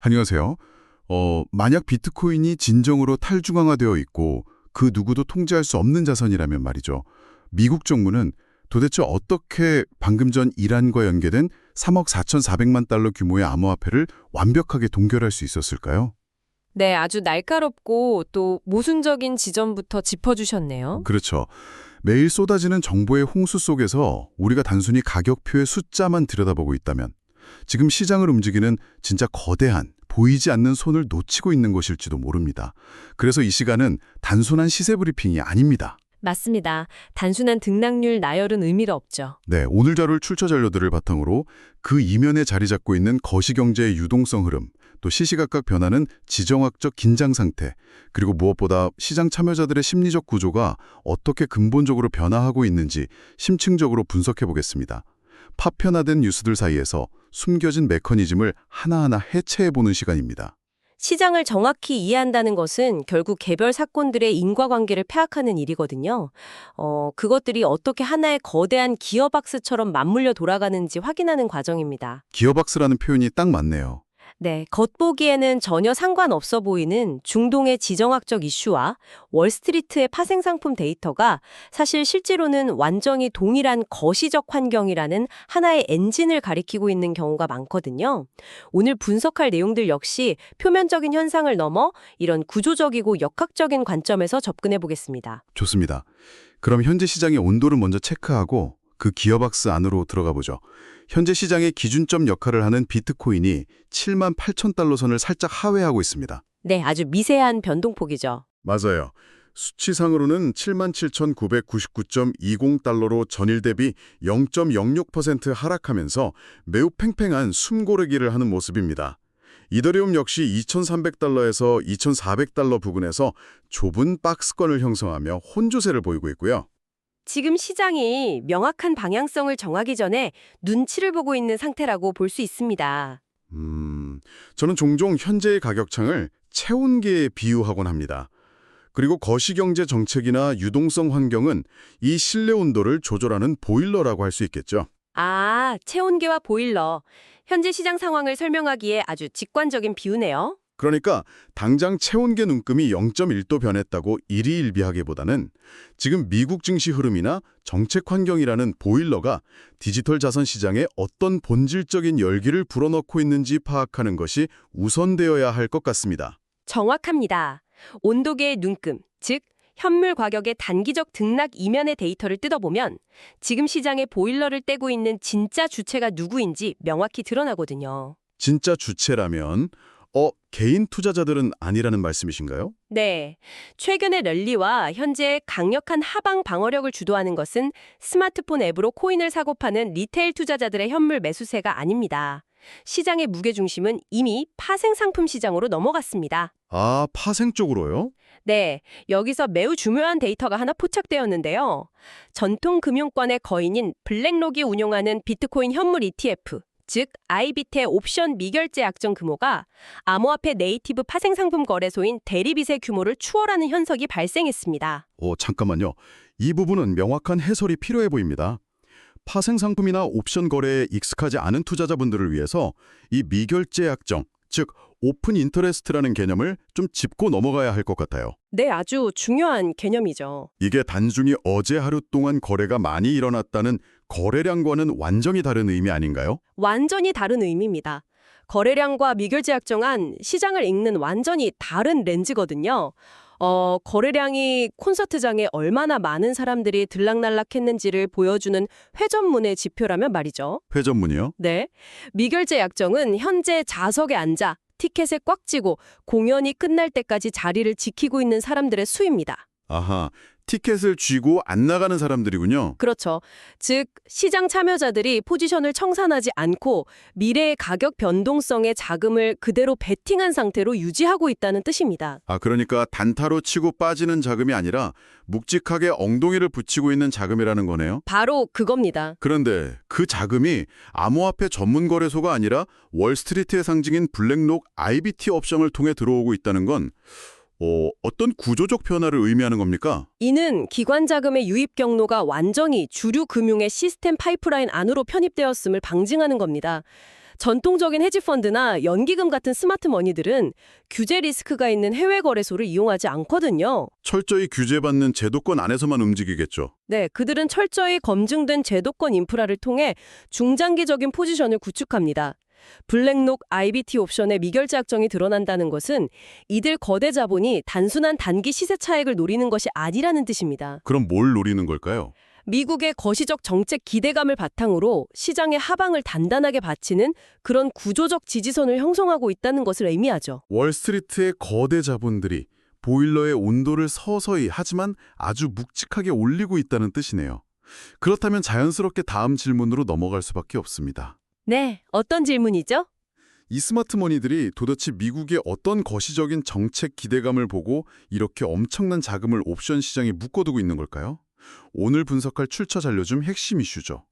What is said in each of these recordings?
안녕하세요. 만약 비트코인이 진정으로 탈중앙화되어 있고 그 누구도 통제할 수 없는 자산이라면 말이죠. 미국 정부는 도대체 어떻게 방금 전 이란과 연계된 3억 4,400만 달러 규모의 암호화폐를 완벽하게 동결할 수 있었을까요? 네, 아주 날카롭고 또 모순적인 지점부터 짚어주셨네요. 그렇죠. 매일 쏟아지는 정보의 홍수 속에서 우리가 단순히 가격표의 숫자만 들여다보고 있다면 지금 시장을 움직이는 진짜 거대한 보이지 않는 손을 놓치고 있는 것일지도 모릅니다. 그래서 이 시간은 단순한 시세 브리핑이 아닙니다. 맞습니다. 단순한 등락률 나열은 의미가 없죠. 네, 오늘 자료를 출처 자료들을 바탕으로 그 이면에 자리 잡고 있는 거시경제의 유동성 흐름, 또 시시각각 변하는 지정학적 긴장 상태, 그리고 무엇보다 시장 참여자들의 심리적 구조가 어떻게 근본적으로 변화하고 있는지 심층적으로 분석해 보겠습니다. 파편화된 뉴스들 사이에서 숨겨진 메커니즘을 하나하나 해체해보는 시간입니다. 시장을 정확히 이해한다는 것은 결국 개별 사건들의 인과관계를 파악하는 일이거든요. 그것들이 어떻게 하나의 거대한 기어박스처럼 맞물려 돌아가는지 확인하는 과정입니다. 기어박스라는 표현이 딱 맞네요. 네, 겉보기에는 전혀 상관없어 보이는 중동의 지정학적 이슈와 월스트리트의 파생상품 데이터가 사실 실제로는 완전히 동일한 거시적 환경이라는 하나의 엔진을 가리키고 있는 경우가 많거든요. 오늘 분석할 내용들 역시 표면적인 현상을 넘어 이런 구조적이고 역학적인 관점에서 접근해 보겠습니다. 좋습니다. 그럼 현재 시장의 온도를 먼저 체크하고 그 기어박스 안으로 들어가 보죠. 현재 시장의 기준점 역할을 하는 비트코인이 7만 8천 달러 선을 살짝 하회하고 있습니다. 네, 아주 미세한 변동폭이죠. 맞아요. 수치상으로는 77,999.20달러로 전일 대비 0.06% 하락하면서 매우 팽팽한 숨고르기를 하는 모습입니다. 이더리움 역시 2,300달러에서 2,400달러 부근에서 좁은 박스권을 형성하며 혼조세를 보이고 있고요. 지금 시장이 명확한 방향성을 정하기 전에 눈치를 보고 있는 상태라고 볼 수 있습니다. 저는 종종 현재의 가격창을 체온계에 비유하곤 합니다. 그리고 거시경제 정책이나 유동성 환경은 이 실내 온도를 조절하는 보일러라고 할 수 있겠죠. 아, 체온계와 보일러. 현재 시장 상황을 설명하기에 아주 직관적인 비유네요. 그러니까 당장 체온계 눈금이 0.1도 변했다고 일희일비하기보다는 지금 미국 증시 흐름이나 정책 환경이라는 보일러가 디지털 자산 시장에 어떤 본질적인 열기를 불어넣고 있는지 파악하는 것이 우선되어야 할 것 같습니다. 정확합니다. 온도계의 눈금, 즉 현물 가격의 단기적 등락 이면의 데이터를 뜯어보면 지금 시장의 보일러를 떼고 있는 진짜 주체가 누구인지 명확히 드러나거든요. 진짜 주체라면 개인 투자자들은 아니라는 말씀이신가요? 네. 최근의 랠리와 현재 강력한 하방 방어력을 주도하는 것은 스마트폰 앱으로 코인을 사고 파는 리테일 투자자들의 현물 매수세가 아닙니다. 시장의 무게중심은 이미 파생 상품 시장으로 넘어갔습니다. 아, 파생 쪽으로요? 네, 여기서 매우 중요한 데이터가 하나 포착되었는데요. 전통 금융권의 거인인 블랙록이 운용하는 비트코인 현물 ETF, 즉 아이비트의 옵션 미결제 약정 규모가 암호화폐 네이티브 파생 상품 거래소인 대리빗의 규모를 추월하는 현상이 발생했습니다. 잠깐만요. 이 부분은 명확한 해설이 필요해 보입니다. 파생 상품이나 옵션 거래에 익숙하지 않은 투자자분들을 위해서 이 미결제 약정, 즉 오픈 인터레스트라는 개념을 좀 짚고 넘어가야 할 것 같아요. 네, 아주 중요한 개념이죠. 이게 단순히 어제 하루 동안 거래가 많이 일어났다는 거래량과는 완전히 다른 의미 아닌가요? 완전히 다른 의미입니다. 거래량과 미결제 약정안 시장을 읽는 완전히 다른 렌즈거든요. 거래량이 콘서트장에 얼마나 많은 사람들이 들락날락했는지를 보여주는 회전문의 지표라면 말이죠. 회전문이요? 네. 미결제 약정은 현재 좌석에 앉아 티켓에 꽉 쥐고 공연이 끝날 때까지 자리를 지키고 있는 사람들의 수입니다. 아하, 티켓을 쥐고 안 나가는 사람들이군요. 그렇죠. 즉 시장 참여자들이 포지션을 청산하지 않고 미래의 가격 변동성의 자금을 그대로 베팅한 상태로 유지하고 있다는 뜻입니다. 그러니까 단타로 치고 빠지는 자금이 아니라 묵직하게 엉덩이를 붙이고 있는 자금이라는 거네요. 바로 그겁니다. 그런데 그 자금이 암호화폐 전문 거래소가 아니라 월스트리트의 상징인 블랙록 IBT 옵션을 통해 들어오고 있다는 건 어떤 구조적 변화를 의미하는 겁니까? 이는 기관 자금의 유입 경로가 완전히 주류 금융의 시스템 파이프라인 안으로 편입되었음을 방증하는 겁니다. 전통적인 헤지펀드나 연기금 같은 스마트 머니들은 규제 리스크가 있는 해외 거래소를 이용하지 않거든요. 철저히 규제받는 제도권 안에서만 움직이겠죠. 네, 그들은 철저히 검증된 제도권 인프라를 통해 중장기적인 포지션을 구축합니다. 블랙록 IBT 옵션의 미결제 약정이 드러난다는 것은 이들 거대 자본이 단순한 단기 시세 차익을 노리는 것이 아니라는 뜻입니다. 그럼 뭘 노리는 걸까요? 미국의 거시적 정책 기대감을 바탕으로 시장의 하방을 단단하게 받치는 그런 구조적 지지선을 형성하고 있다는 것을 의미하죠. 월스트리트의 거대 자본들이 보일러의 온도를 서서히 하지만 아주 묵직하게 올리고 있다는 뜻이네요. 그렇다면 자연스럽게 다음 질문으로 넘어갈 수밖에 없습니다. 네, 어떤 질문이죠? 이 스마트머니들이 도대체 미국의 어떤 거시적인 정책 기대감을 보고 이렇게 엄청난 자금을 옵션 시장에 묶어두고 있는 걸까요? 오늘 분석할 출처 자료 중 핵심 이슈죠.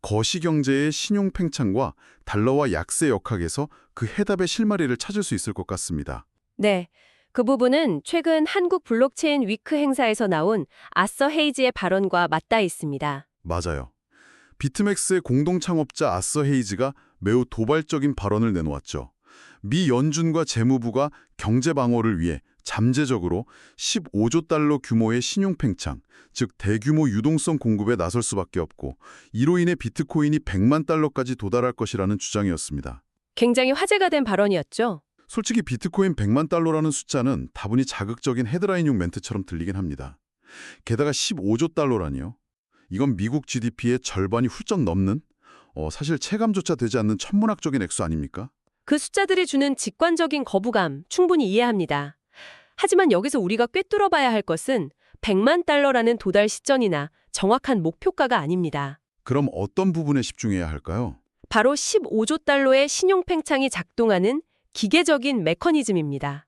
거시경제의 신용 팽창과 달러와 약세 역학에서 그 해답의 실마리를 찾을 수 있을 것 같습니다. 네, 그 부분은 최근 한국 블록체인 위크 행사에서 나온 아서 헤이지의 발언과 맞닿아 있습니다. 맞아요. 비트맥스의 공동 창업자 아서 헤이즈가 매우 도발적인 발언을 내놓았죠. 미 연준과 재무부가 경제 방어를 위해 잠재적으로 15조 달러 규모의 신용 팽창, 즉 대규모 유동성 공급에 나설 수밖에 없고 이로 인해 비트코인이 100만 달러까지 도달할 것이라는 주장이었습니다. 굉장히 화제가 된 발언이었죠. 솔직히 비트코인 100만 달러라는 숫자는 다분히 자극적인 헤드라인용 멘트처럼 들리긴 합니다. 게다가 15조 달러라니요. 이건 미국 GDP의 절반이 훌쩍 넘는 사실 체감조차 되지 않는 천문학적인 액수 아닙니까? 그 숫자들이 주는 직관적인 거부감 충분히 이해합니다. 하지만 여기서 우리가 꿰뚫어봐야 할 것은 100만 달러라는 도달 시점이나 정확한 목표가가 아닙니다. 그럼 어떤 부분에 집중해야 할까요? 바로 15조 달러의 신용 팽창이 작동하는 기계적인 메커니즘입니다.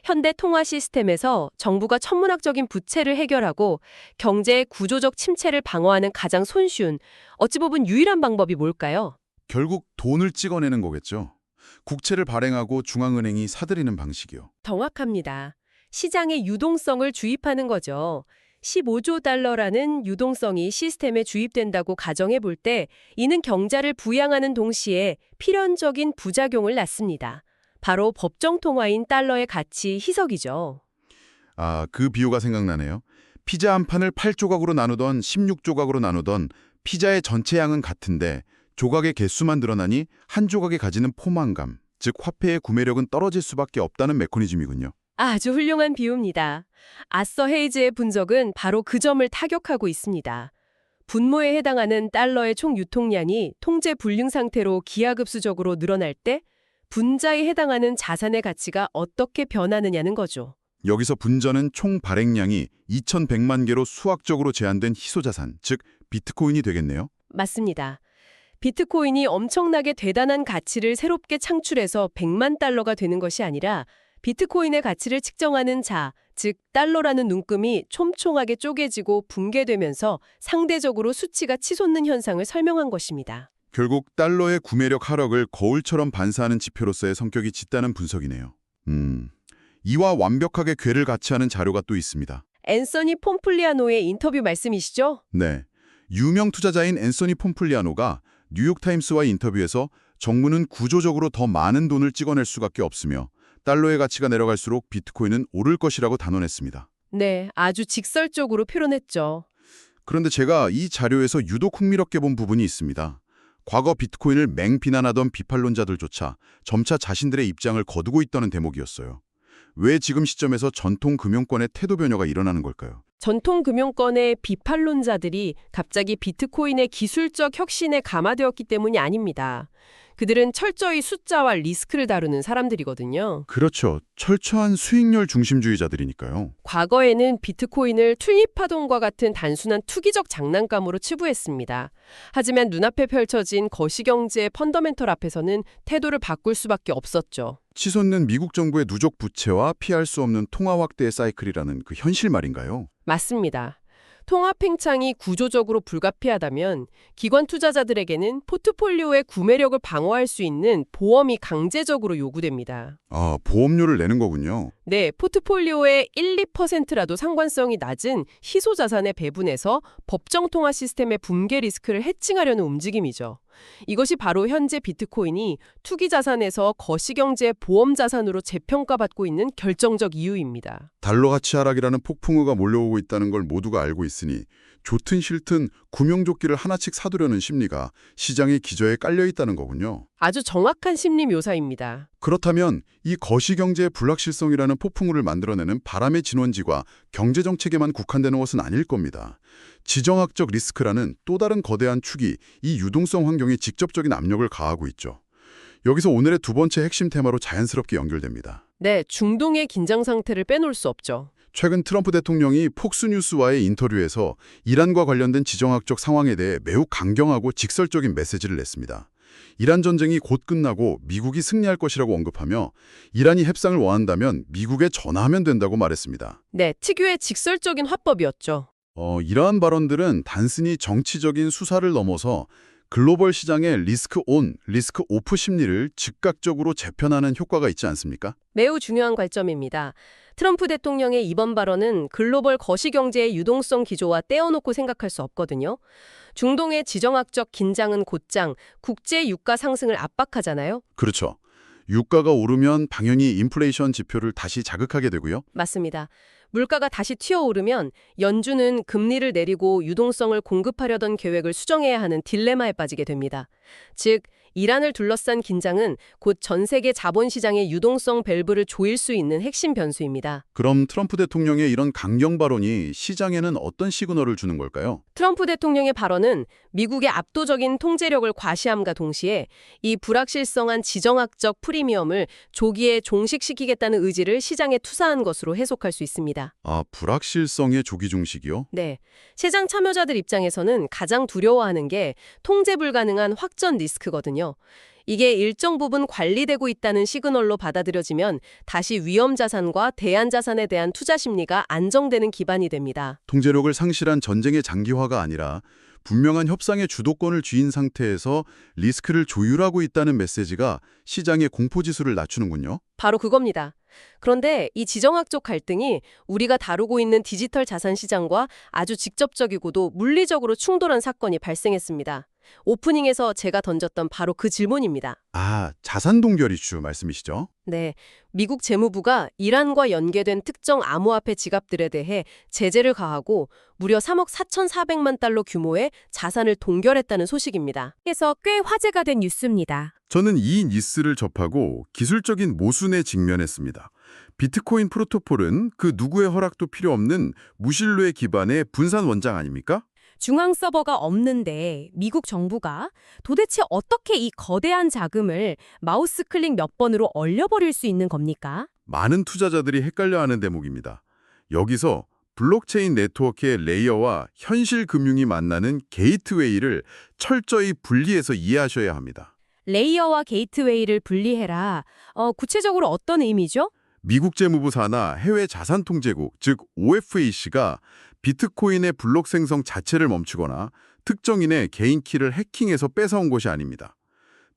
현대 통화 시스템에서 정부가 천문학적인 부채를 해결하고 경제의 구조적 침체를 방어하는 가장 손쉬운, 어찌 보면 유일한 방법이 뭘까요? 결국 돈을 찍어내는 거겠죠. 국채를 발행하고 중앙은행이 사들이는 방식이요. 정확합니다. 시장의 유동성을 주입하는 거죠. 15조 달러라는 유동성이 시스템에 주입된다고 가정해 볼 때 이는 경자를 부양하는 동시에 필연적인 부작용을 낳습니다. 바로 법정 통화인 달러의 가치 희석이죠. 그 비유가 생각나네요. 피자 한 판을 8조각으로 나누던 16조각으로 나누던 피자의 전체 양은 같은데 조각의 개수만 늘어나니 한 조각이 가지는 포만감, 즉 화폐의 구매력은 떨어질 수밖에 없다는 메커니즘이군요. 아주 훌륭한 비유입니다. 아서 헤이즈의 분석은 바로 그 점을 타격하고 있습니다. 분모에 해당하는 달러의 총 유통량이 통제 불능 상태로 기하급수적으로 늘어날 때 분자에 해당하는 자산의 가치가 어떻게 변하느냐는 거죠. 여기서 분자는 총 발행량이 2100만 개로 수학적으로 제한된 희소자산, 즉 비트코인이 되겠네요. 맞습니다. 비트코인이 엄청나게 대단한 가치를 새롭게 창출해서 100만 달러가 되는 것이 아니라 비트코인의 가치를 측정하는 자, 즉 달러라는 눈금이 촘촘하게 쪼개지고 붕괴되면서 상대적으로 수치가 치솟는 현상을 설명한 것입니다. 결국 달러의 구매력 하락을 거울처럼 반사하는 지표로서의 성격이 짙다는 분석이네요. 이와 완벽하게 궤를 같이 하는 자료가 또 있습니다. 앤서니 폼플리아노의 인터뷰 말씀이시죠? 네. 유명 투자자인 앤서니 폼플리아노가 뉴욕타임스와의 인터뷰에서 정부는 구조적으로 더 많은 돈을 찍어낼 수밖에 없으며 달러의 가치가 내려갈수록 비트코인은 오를 것이라고 단언했습니다. 네, 아주 직설적으로 표현했죠. 그런데 제가 이 자료에서 유독 흥미롭게 본 부분이 있습니다. 과거 비트코인을 맹비난하던 비판론자들조차 점차 자신들의 입장을 거두고 있다는 대목이었어요. 왜 지금 시점에서 전통 금융권의 태도 변화가 일어나는 걸까요? 전통 금융권의 비판론자들이 갑자기 비트코인의 기술적 혁신에 감화되었기 때문이 아닙니다. 그들은 철저히 숫자와 리스크를 다루는 사람들이거든요. 그렇죠. 철저한 수익률 중심주의자들이니까요. 과거에는 비트코인을 튤립파동과 같은 단순한 투기적 장난감으로 치부했습니다. 하지만 눈앞에 펼쳐진 거시경제의 펀더멘털 앞에서는 태도를 바꿀 수밖에 없었죠. 치솟는 미국 정부의 누적 부채와 피할 수 없는 통화 확대의 사이클이라는 그 현실 말인가요? 맞습니다. 통화 팽창이 구조적으로 불가피하다면 기관 투자자들에게는 포트폴리오의 구매력을 방어할 수 있는 보험이 강제적으로 요구됩니다. 보험료를 내는 거군요. 네, 포트폴리오의 1, 2%라도 상관성이 낮은 희소자산에 배분해서 법정 통화 시스템의 붕괴 리스크를 해칭하려는 움직임이죠. 이것이 바로 현재 비트코인이 투기 자산에서 거시경제 보험 자산으로 재평가받고 있는 결정적 이유입니다. 달러 가치 하락이라는 폭풍우가 몰려오고 있다는 걸 모두가 알고 있으니 좋든 싫든 구명조끼를 하나씩 사두려는 심리가 시장의 기저에 깔려 있다는 거군요. 아주 정확한 심리 묘사입니다. 그렇다면 이 거시경제의 불확실성이라는 폭풍우를 만들어내는 바람의 진원지가 경제정책에만 국한되는 것은 아닐 겁니다. 지정학적 리스크라는 또 다른 거대한 축이 이 유동성 환경에 직접적인 압력을 가하고 있죠. 여기서 오늘의 두 번째 핵심 테마로 자연스럽게 연결됩니다. 네, 중동의 긴장 상태를 빼놓을 수 없죠. 최근 트럼프 대통령이 폭스뉴스와의 인터뷰에서 이란과 관련된 지정학적 상황에 대해 매우 강경하고 직설적인 메시지를 냈습니다. 이란 전쟁이 곧 끝나고 미국이 승리할 것이라고 언급하며 이란이 협상을 원한다면 미국에 전화하면 된다고 말했습니다. 네, 특유의 직설적인 화법이었죠. 이러한 발언들은 단순히 정치적인 수사를 넘어서 글로벌 시장의 리스크 온, 리스크 오프 심리를 즉각적으로 재편하는 효과가 있지 않습니까? 매우 중요한 관점입니다. 트럼프 대통령의 이번 발언은 글로벌 거시경제의 유동성 기조와 떼어놓고 생각할 수 없거든요. 중동의 지정학적 긴장은 곧장 국제 유가 상승을 압박하잖아요. 그렇죠. 유가가 오르면 당연히 인플레이션 지표를 다시 자극하게 되고요. 맞습니다. 물가가 다시 튀어오르면 연준은 금리를 내리고 유동성을 공급하려던 계획을 수정해야 하는 딜레마에 빠지게 됩니다. 즉, 이란을 둘러싼 긴장은 곧 전 세계 자본시장의 유동성 밸브를 조일 수 있는 핵심 변수입니다. 그럼 트럼프 대통령의 이런 강경 발언이 시장에는 어떤 시그널을 주는 걸까요? 트럼프 대통령의 발언은 미국의 압도적인 통제력을 과시함과 동시에 이 불확실성한 지정학적 프리미엄을 조기에 종식시키겠다는 의지를 시장에 투사한 것으로 해석할 수 있습니다. 아, 불확실성의 조기 종식이요? 네. 시장 참여자들 입장에서는 가장 두려워하는 게 통제 불가능한 확전 리스크거든요. 이게 일정 부분 관리되고 있다는 시그널로 받아들여지면 다시 위험 자산과 대안 자산에 대한 투자 심리가 안정되는 기반이 됩니다. 통제력을 상실한 전쟁의 장기화가 아니라 분명한 협상의 주도권을 쥐인 상태에서 리스크를 조율하고 있다는 메시지가 시장의 공포지수를 낮추는군요. 바로 그겁니다. 그런데 이 지정학적 갈등이 우리가 다루고 있는 디지털 자산 시장과 아주 직접적이고도 물리적으로 충돌한 사건이 발생했습니다. 오프닝에서 제가 던졌던 바로 그 질문입니다. 아, 자산 동결 이슈 말씀이시죠? 네, 미국 재무부가 이란과 연계된 특정 암호화폐 지갑들에 대해 제재를 가하고 무려 3억 4,400만 달러 규모의 자산을 동결했다는 소식입니다. 그래서 꽤 화제가 된 뉴스입니다. 저는 이 뉴스를 접하고 기술적인 모순에 직면했습니다. 비트코인 프로토콜은 그 누구의 허락도 필요 없는 무신뢰 기반의 분산 원장 아닙니까? 중앙 서버가 없는데 미국 정부가 도대체 어떻게 이 거대한 자금을 마우스 클릭 몇 번으로 얼려버릴 수 있는 겁니까? 많은 투자자들이 헷갈려하는 대목입니다. 여기서 블록체인 네트워크의 레이어와 현실 금융이 만나는 게이트웨이를 철저히 분리해서 이해하셔야 합니다. 레이어와 게이트웨이를 분리해라. 구체적으로 어떤 의미죠? 미국 재무부 산하 해외 자산통제국, 즉 OFAC가 비트코인의 블록 생성 자체를 멈추거나 특정인의 개인 키를 해킹해서 뺏어온 것이 아닙니다.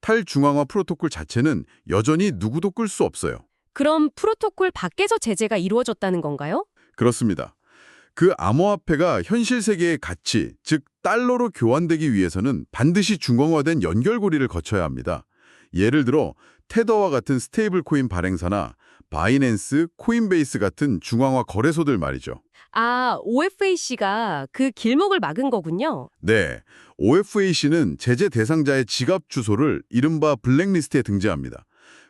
탈중앙화 프로토콜 자체는 여전히 누구도 끌 수 없어요. 그럼 프로토콜 밖에서 제재가 이루어졌다는 건가요? 그렇습니다. 그 암호화폐가 현실 세계의 가치, 즉 달러로 교환되기 위해서는 반드시 중앙화된 연결고리를 거쳐야 합니다. 예를 들어 테더와 같은 스테이블 코인 발행사나 바이낸스, 코인베이스 같은 중앙화 거래소들 말이죠. 아, OFAC가 그 길목을 막은 거군요. 네, OFAC는 제재 대상자의 지갑 주소를 이른바 블랙리스트에 등재합니다.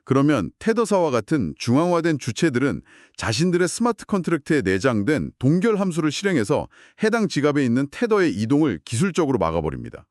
그러면 테더사와 같은 중앙화된 주체들은 자신들의 스마트 컨트랙트에 내장된 동결 함수를 실행해서 해당 지갑에 있는 테더의 이동을 기술적으로 막아버립니다.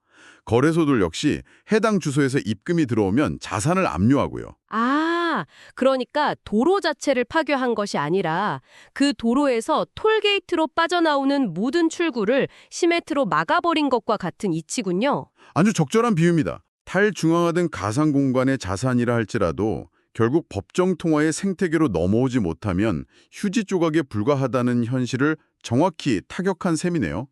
거래소들 역시 해당 주소에서 입금이 들어오면 자산을 압류하고요. 아, 그러니까 도로 자체를 파괴한 것이 아니라 그 도로에서 톨게이트로 빠져나오는 모든 출구를 시메트로 막아버린 것과 같은 이치군요. 아주 적절한 비유입니다. 탈중앙화된 가상 공간의 자산이라 할지라도 결국 법정 통화의 생태계로 넘어오지 못하면 휴지 조각에 불과하다는 현실을 정확히 타격한 셈이네요.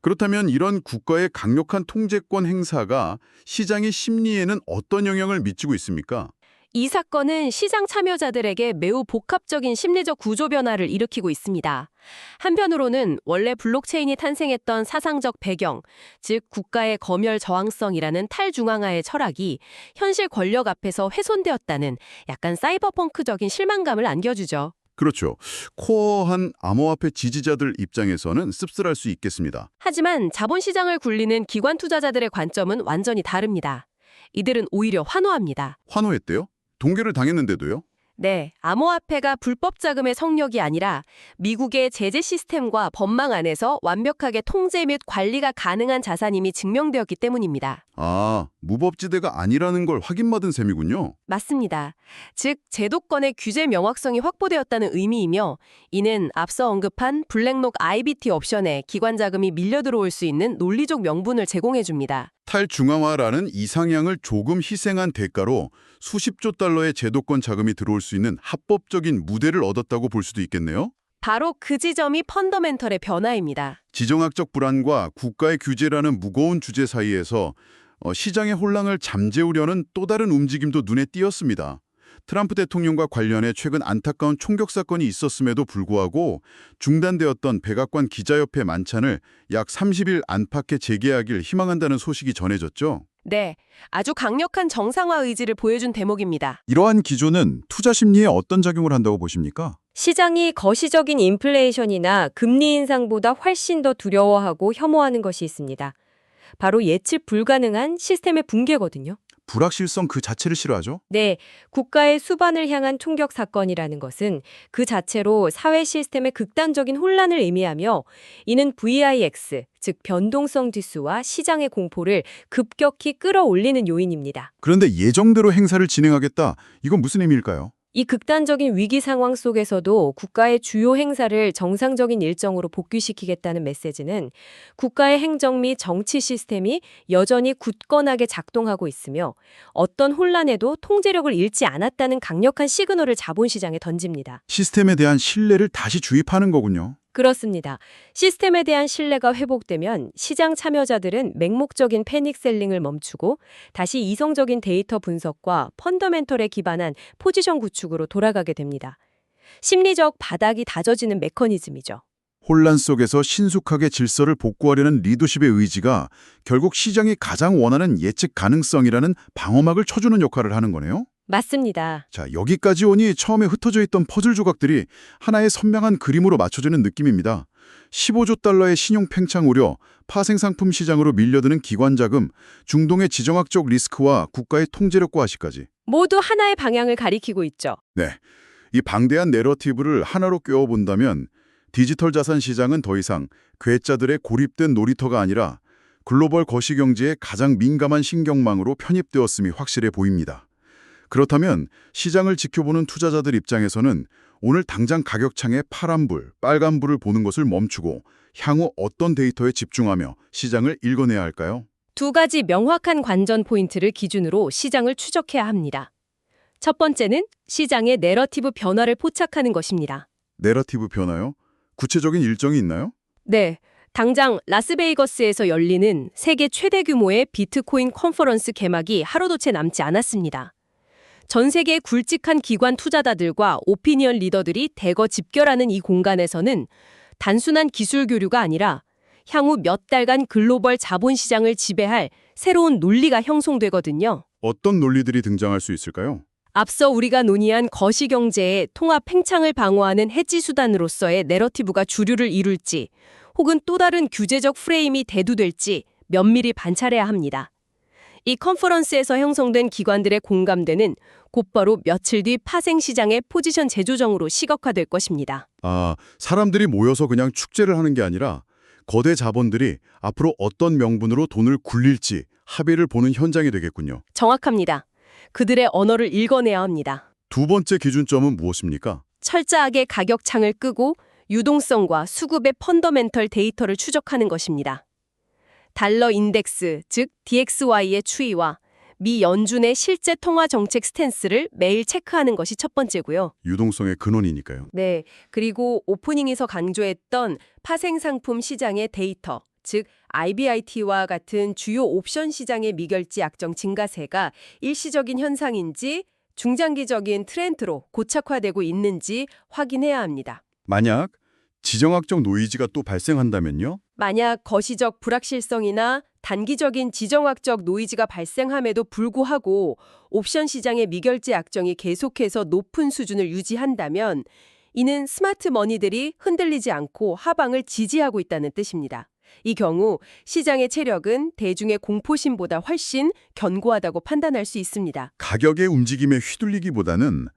그렇다면 이런 국가의 강력한 통제권 행사가 시장의 심리에는 어떤 영향을 미치고 있습니까? 이 사건은 시장 참여자들에게 매우 복합적인 심리적 구조 변화를 일으키고 있습니다. 한편으로는 원래 블록체인이 탄생했던 사상적 배경, 즉 국가의 검열 저항성이라는 탈중앙화의 철학이 현실 권력 앞에서 훼손되었다는 약간 사이버펑크적인 실망감을 안겨주죠. 그렇죠. 코어한 암호화폐 지지자들 입장에서는 씁쓸할 수 있겠습니다. 하지만 자본시장을 굴리는 기관 투자자들의 관점은 완전히 다릅니다. 이들은 오히려 환호합니다. 환호했대요? 동결을 당했는데도요? 네, 암호화폐가 불법 자금의 성역이 아니라 미국의 제재 시스템과 법망 안에서 완벽하게 통제 및 관리가 가능한 자산임이 증명되었기 때문입니다. 아, 무법지대가 아니라는 걸 확인받은 셈이군요. 맞습니다. 즉, 제도권의 규제 명확성이 확보되었다는 의미이며 이는 앞서 언급한 블랙록 IBT 옵션에 기관 자금이 밀려 들어올 수 있는 논리적 명분을 제공해줍니다. 탈중앙화라는 이상향을 조금 희생한 대가로 수십조 달러의 제도권 자금이 들어올 수 있는 합법적인 무대를 얻었다고 볼 수도 있겠네요. 바로 그 지점이 펀더멘털의 변화입니다. 지정학적 불안과 국가의 규제라는 무거운 주제 사이에서 시장의 혼란을 잠재우려는 또 다른 움직임도 눈에 띄었습니다. 트럼프 대통령과 관련해 최근 안타까운 총격 사건이 있었음에도 불구하고 중단되었던 백악관 기자협회 만찬을 약 30일 안팎에 재개하길 희망한다는 소식이 전해졌죠. 네, 아주 강력한 정상화 의지를 보여준 대목입니다. 이러한 기조는 투자 심리에 어떤 작용을 한다고 보십니까? 시장이 거시적인 인플레이션이나 금리 인상보다 훨씬 더 두려워하고 혐오하는 것이 있습니다. 바로 예측 불가능한 시스템의 붕괴거든요. 불확실성 그 자체를 싫어하죠? 네, 국가의 수반을 향한 총격 사건이라는 것은 그 자체로 사회 시스템의 극단적인 혼란을 의미하며 이는 VIX, 즉 변동성 지수와 시장의 공포를 급격히 끌어올리는 요인입니다. 그런데 예정대로 행사를 진행하겠다. 이건 무슨 의미일까요? 이 극단적인 위기 상황 속에서도 국가의 주요 행사를 정상적인 일정으로 복귀시키겠다는 메시지는 국가의 행정 및 정치 시스템이 여전히 굳건하게 작동하고 있으며 어떤 혼란에도 통제력을 잃지 않았다는 강력한 시그널을 자본시장에 던집니다. 시스템에 대한 신뢰를 다시 주입하는 거군요. 그렇습니다. 시스템에 대한 신뢰가 회복되면 시장 참여자들은 맹목적인 패닉셀링을 멈추고 다시 이성적인 데이터 분석과 펀더멘털에 기반한 포지션 구축으로 돌아가게 됩니다. 심리적 바닥이 다져지는 메커니즘이죠. 혼란 속에서 신속하게 질서를 복구하려는 리더십의 의지가 결국 시장이 가장 원하는 예측 가능성이라는 방어막을 쳐주는 역할을 하는 거네요. 맞습니다. 자, 여기까지 오니 처음에 흩어져 있던 퍼즐 조각들이 하나의 선명한 그림으로 맞춰지는 느낌입니다. 15조 달러의 신용 팽창 우려, 파생상품 시장으로 밀려드는 기관 자금, 중동의 지정학적 리스크와 국가의 통제력 과시까지. 모두 하나의 방향을 가리키고 있죠. 네, 이 방대한 내러티브를 하나로 꿰어본다면 디지털 자산 시장은 더 이상 괴짜들의 고립된 놀이터가 아니라 글로벌 거시경제의 가장 민감한 신경망으로 편입되었음이 확실해 보입니다. 그렇다면 시장을 지켜보는 투자자들 입장에서는 오늘 당장 가격창에 파란불, 빨간불을 보는 것을 멈추고 향후 어떤 데이터에 집중하며 시장을 읽어내야 할까요? 두 가지 명확한 관전 포인트를 기준으로 시장을 추적해야 합니다. 첫 번째는 시장의 내러티브 변화를 포착하는 것입니다. 내러티브 변화요? 구체적인 일정이 있나요? 네, 당장 라스베이거스에서 열리는 세계 최대 규모의 비트코인 컨퍼런스 개막이 하루도 채 남지 않았습니다. 전 세계 굵직한 기관 투자자들과 오피니언 리더들이 대거 집결하는 이 공간에서는 단순한 기술 교류가 아니라 향후 몇 달간 글로벌 자본시장을 지배할 새로운 논리가 형성되거든요. 어떤 논리들이 등장할 수 있을까요? 앞서 우리가 논의한 거시경제의 통합 팽창을 방어하는 해지 수단으로서의 내러티브가 주류를 이룰지 혹은 또 다른 규제적 프레임이 대두될지 면밀히 관찰해야 합니다. 이 컨퍼런스에서 형성된 기관들의 공감대는 곧바로 며칠 뒤 파생시장의 포지션 재조정으로 시각화될 것입니다. 아, 사람들이 모여서 그냥 축제를 하는 게 아니라 거대 자본들이 앞으로 어떤 명분으로 돈을 굴릴지 합의를 보는 현장이 되겠군요. 정확합니다. 그들의 언어를 읽어내야 합니다. 두 번째 기준점은 무엇입니까? 철저하게 가격창을 끄고 유동성과 수급의 펀더멘털 데이터를 추적하는 것입니다. 달러 인덱스, 즉 DXY의 추이와 미 연준의 실제 통화 정책 스탠스를 매일 체크하는 것이 첫 번째고요. 유동성의 근원이니까요. 네, 그리고 오프닝에서 강조했던 파생상품 시장의 데이터, 즉 IBIT와 같은 주요 옵션 시장의 미결지 약정 증가세가 일시적인 현상인지 중장기적인 트렌드로 고착화되고 있는지 확인해야 합니다. 만약 지정학적 노이즈가 또 발생한다면요? 만약 거시적 불확실성이나 단기적인 지정학적 노이즈가 발생함에도 불구하고 옵션 시장의 미결제 악정이 계속해서 높은 수준을 유지한다면 이는 스마트 머니들이 흔들리지 않고 하방을 지지하고 있다는 뜻입니다. 이 경우 시장의 체력은 대중의 공포심보다 훨씬 견고하다고 판단할 수 있습니다. 가격의 움직임에 휘둘리기보다는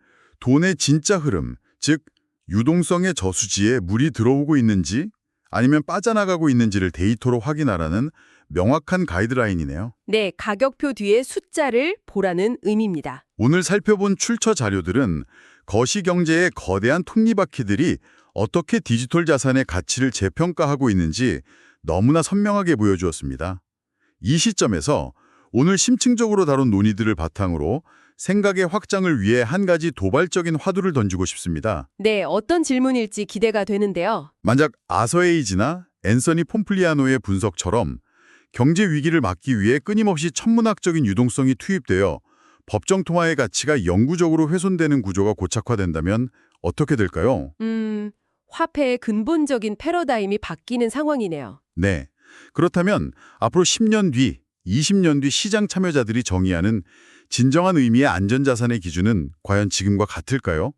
돈의 진짜 흐름, 즉 유동성의 저수지에 물이 들어오고 있는지 아니면 빠져나가고 있는지를 데이터로 확인하라는 명확한 가이드라인이네요. 네, 가격표 뒤에 숫자를 보라는 의미입니다. 오늘 살펴본 출처 자료들은 거시경제의 거대한 톱니바퀴들이 어떻게 디지털 자산의 가치를 재평가하고 있는지 너무나 선명하게 보여주었습니다. 이 시점에서 오늘 심층적으로 다룬 논의들을 바탕으로 생각의 확장을 위해 한 가지 도발적인 화두를 던지고 싶습니다. 네, 어떤 질문일지 기대가 되는데요. 만약 아서에이지나 앤서니 폼플리아노의 분석처럼 경제 위기를 막기 위해 끊임없이 천문학적인 유동성이 투입되어 법정 통화의 가치가 영구적으로 훼손되는 구조가 고착화된다면 어떻게 될까요? 화폐의 근본적인 패러다임이 바뀌는 상황이네요. 네. 그렇다면 앞으로 10년 뒤, 20년 뒤 시장 참여자들이 정의하는 진정한 의미의 안전자산의 기준은 과연 지금과 같을까요?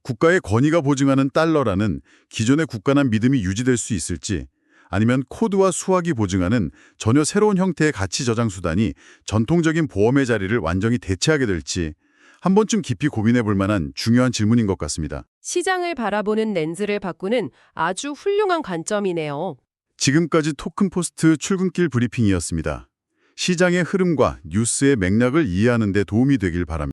국가의 권위가 보증하는 달러라는 기존의 굳건한 믿음이 유지될 수 있을지, 아니면 코드와 수학이 보증하는 전혀 새로운 형태의 가치 저장 수단이 전통적인 보험의 자리를 완전히 대체하게 될지 한 번쯤 깊이 고민해 볼 만한 중요한 질문인 것 같습니다. 시장을 바라보는 렌즈를 바꾸는 아주 훌륭한 관점이네요. 지금까지 토큰포스트 출근길 브리핑이었습니다. 시장의 흐름과 뉴스의 맥락을 이해하는 데 도움이 되길 바랍니다.